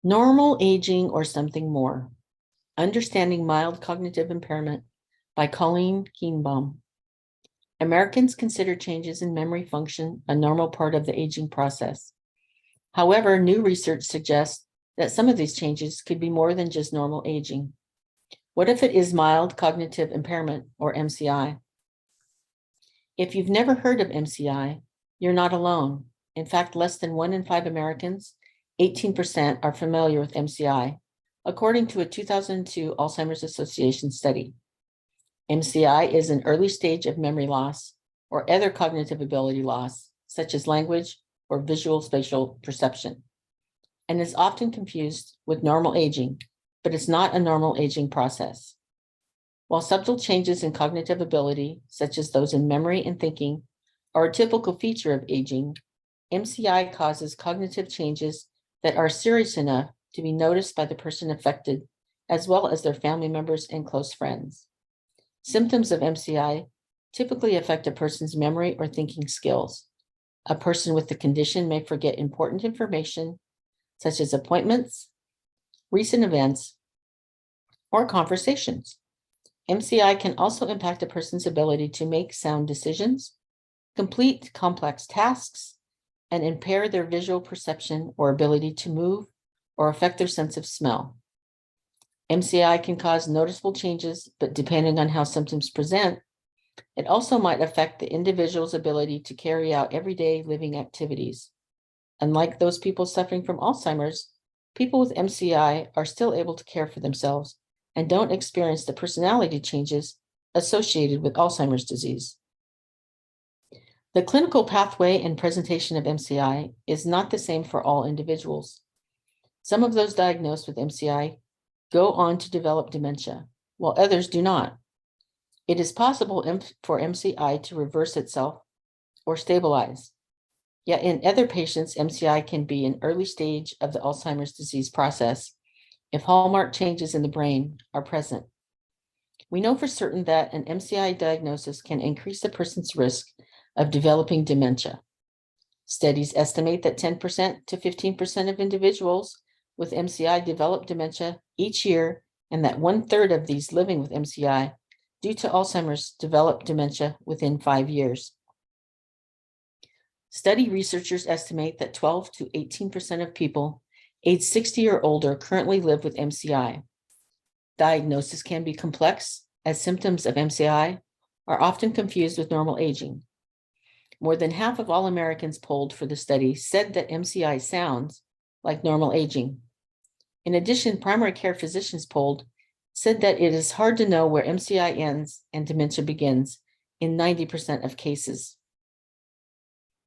Normal aging or something more. Understanding Mild Cognitive Impairment by Colleen Kienbaum. Americans consider changes in memory function a normal part of the aging process. However, new research suggests that some of these changes could be more than just normal aging. What if it is mild cognitive impairment, or MCI? If you've never heard of MCI, you're not alone. In fact, less than 1 in 5 Americans, 18%, are familiar with MCI, according to a 2002 Alzheimer's Association study. MCI is an early stage of memory loss or other cognitive ability loss, such as language or visual spatial perception, and is often confused with normal aging, but it's not a normal aging process. While subtle changes in cognitive ability, such as those in memory and thinking, are a typical feature of aging, MCI causes cognitive changes that are serious enough to be noticed by the person affected, as well as their family members and close friends. Symptoms of MCI typically affect a person's memory or thinking skills. A person with the condition may forget important information, such as appointments, recent events, or conversations. MCI can also impact a person's ability to make sound decisions, complete complex tasks, and impair their visual perception or ability to move or affect their sense of smell. MCI can cause noticeable changes, but depending on how symptoms present, it also might affect the individual's ability to carry out everyday living activities. Unlike those people suffering from Alzheimer's, people with MCI are still able to care for themselves and don't experience the personality changes associated with Alzheimer's disease. The clinical pathway and presentation of MCI is not the same for all individuals. Some of those diagnosed with MCI go on to develop dementia, while others do not. It is possible for MCI to reverse itself or stabilize. Yet in other patients, MCI can be an early stage of the Alzheimer's disease process if hallmark changes in the brain are present. We know for certain that an MCI diagnosis can increase the person's risk of developing dementia. Studies estimate that 10% to 15% of individuals with MCI develop dementia each year, and that 1/3 of these living with MCI due to Alzheimer's develop dementia within 5 years. Study researchers estimate that 12 to 18% of people aged 60 or older currently live with MCI. Diagnosis can be complex, as symptoms of MCI are often confused with normal aging. More than half of all Americans polled for the study said that MCI sounds like normal aging. In addition, primary care physicians polled said that it is hard to know where MCI ends and dementia begins in 90% of cases.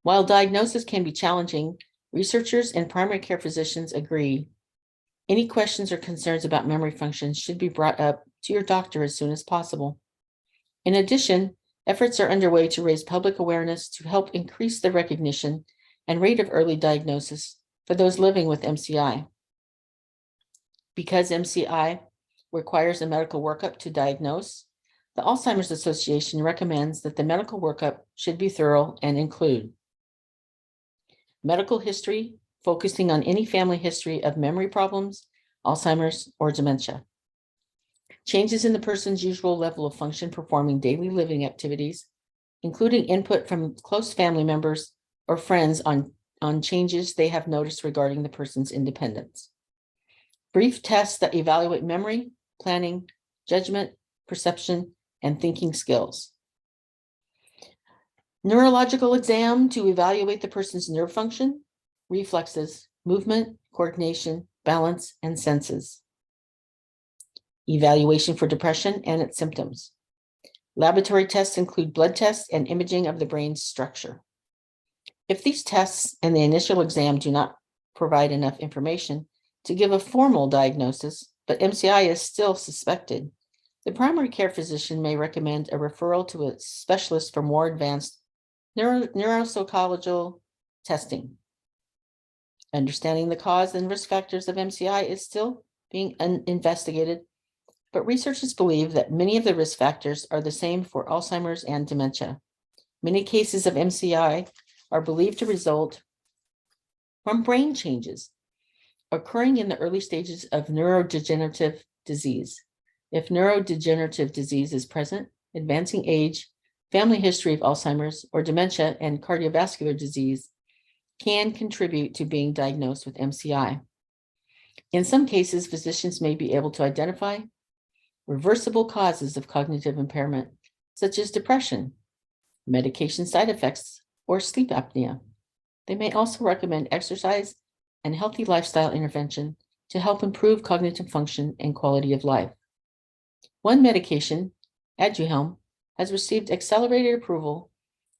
While diagnosis can be challenging, researchers and primary care physicians agree any questions or concerns about memory function should be brought up to your doctor as soon as possible. In addition, efforts are underway to raise public awareness to help increase the recognition and rate of early diagnosis for those living with MCI. Because MCI requires a medical workup to diagnose, the Alzheimer's Association recommends that the medical workup should be thorough and include medical history, focusing on any family history of memory problems, Alzheimer's, or dementia. Changes in the person's usual level of function performing daily living activities, including input from close family members or friends on changes they have noticed regarding the person's independence. Brief tests that evaluate memory, planning, judgment, perception, and thinking skills. Neurological exam to evaluate the person's nerve function, reflexes, movement, coordination, balance, and senses. Evaluation for depression and its symptoms. Laboratory tests include blood tests and imaging of the brain's structure. If these tests and the initial exam do not provide enough information to give a formal diagnosis, but MCI is still suspected, the primary care physician may recommend a referral to a specialist for more advanced neuropsychological testing. Understanding the cause and risk factors of MCI is still being investigated, but researchers believe that many of the risk factors are the same for Alzheimer's and dementia. Many cases of MCI are believed to result from brain changes, occurring in the early stages of neurodegenerative disease. If neurodegenerative disease is present, advancing age, family history of Alzheimer's or dementia, and cardiovascular disease can contribute to being diagnosed with MCI. In some cases, physicians may be able to identify reversible causes of cognitive impairment, such as depression, medication side effects, or sleep apnea. They may also recommend exercise and healthy lifestyle intervention to help improve cognitive function and quality of life. One medication, Aduhelm, has received accelerated approval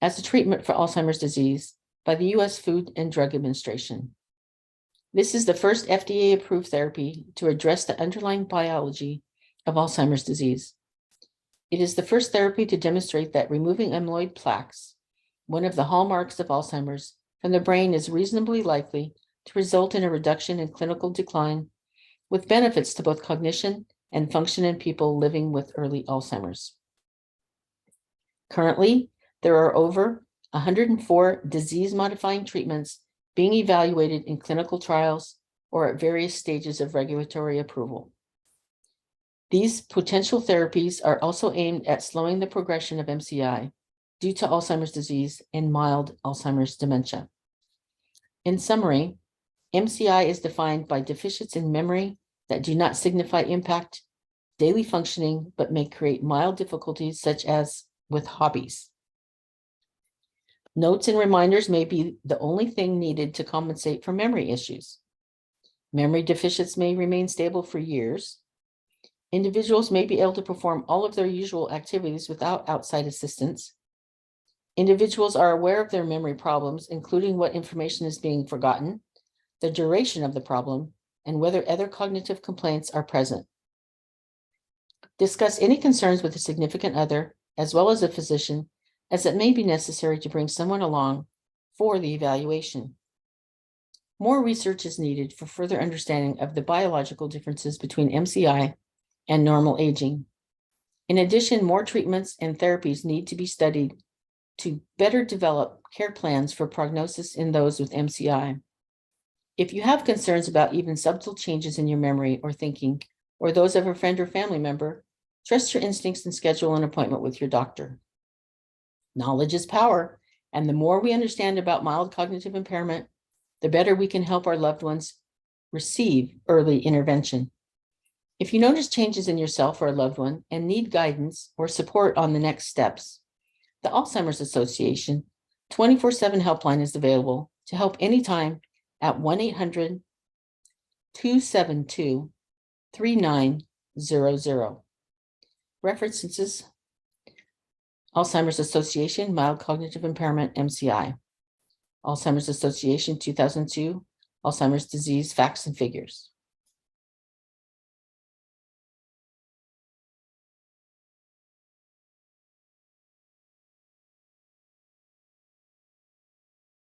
as a treatment for Alzheimer's disease by the U.S. Food and Drug Administration. This is the first FDA-approved therapy to address the underlying biology of Alzheimer's disease. It is the first therapy to demonstrate that removing amyloid plaques, one of the hallmarks of Alzheimer's, from the brain is reasonably likely to result in a reduction in clinical decline, with benefits to both cognition and function in people living with early Alzheimer's. Currently, there are over 104 disease-modifying treatments being evaluated in clinical trials or at various stages of regulatory approval. These potential therapies are also aimed at slowing the progression of MCI due to Alzheimer's disease and mild Alzheimer's dementia. In summary, MCI is defined by deficits in memory that do not signify impact daily functioning, but may create mild difficulties such as with hobbies. Notes and reminders may be the only thing needed to compensate for memory issues. Memory deficits may remain stable for years. Individuals may be able to perform all of their usual activities without outside assistance. Individuals are aware of their memory problems, including what information is being forgotten, the duration of the problem, and whether other cognitive complaints are present. Discuss any concerns with a significant other, as well as a physician, as it may be necessary to bring someone along for the evaluation. More research is needed for further understanding of the biological differences between MCI and normal aging. In addition, more treatments and therapies need to be studied to better develop care plans for prognosis in those with MCI. If you have concerns about even subtle changes in your memory or thinking, or those of a friend or family member, trust your instincts and schedule an appointment with your doctor. Knowledge is power, and the more we understand about mild cognitive impairment, the better we can help our loved ones receive early intervention. If you notice changes in yourself or a loved one and need guidance or support on the next steps, the Alzheimer's Association 24/7 helpline is available to help anytime at 1-800-272-3900. References: Alzheimer's Association, Mild Cognitive Impairment, MCI. Alzheimer's Association 2002, Alzheimer's Disease, Facts and Figures.